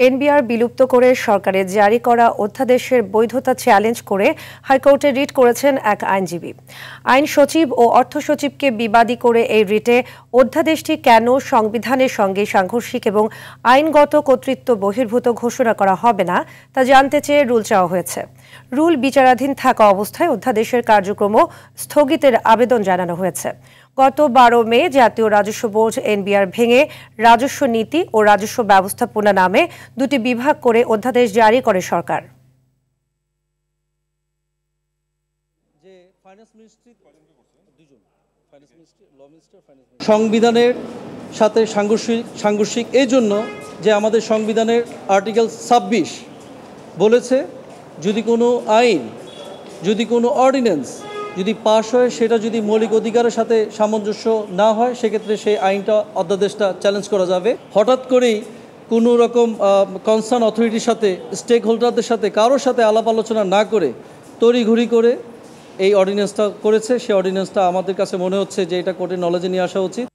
NBR বিলুপ্ত করে সরকারের জারি করা অধ্যাদেশের বৈধতা চ্যালেঞ্জ করে হাইকোর্টে রিট করেছেন এক আইনজীবী। আইন সচিব ও অর্থ সচিবকে বিবাদী করে এই রিটে অধ্যাদেশটি কেন সংবিধানের সঙ্গে সাংঘর্ষিক এবং আইনগত কর্তৃত্ব বহির্ভূত ঘোষণা করা হবে না তা জানতে চেয়ে রুল চাওয়া হয়েছে। রুল বিচারাধীন থাকা অবস্থায় অধ্যাদেশের কার্যক্রম স্থগিতের আবেদন জানানো হয়েছে। গত 12 মে জাতীয় রাজস্ব বোর্ড এনবিআর ভেঙে রাজস্ব নীতি ও রাজস্ব ব্যবস্থাপনা নামে দুটি বিভাগ করে অধ্যাদেশ জারি করে সরকার। সংবিধানের সাথে সাংঘর্ষিক এই জন্য যে আমাদের সংবিধানের আর্টিকেল 26 বলেছে যদি কোনো আইন, যদি কোনো অর্ডিন্যান্স যদি পাশ হয় সেটা যদি মৌলিক অধিকারের সাথে সামঞ্জস্য না হয় সেক্ষেত্রে সেই আইনটা অধ্যাদেশটা চ্যালেঞ্জ করা যাবে। হঠাৎ করেই কোনো রকম কনসার্ন অথরিটির সাথে স্টেক হোল্ডারদের সাথে কারোর সাথে আলাপ আলোচনা না করে তড়িঘড়ি করে এই অর্ডিন্যান্সটা করেছে। সেই অর্ডিন্যান্সটা আমাদের কাছে মনে হচ্ছে যে এটা কোর্টের নলেজে নিয়ে আসা উচিত।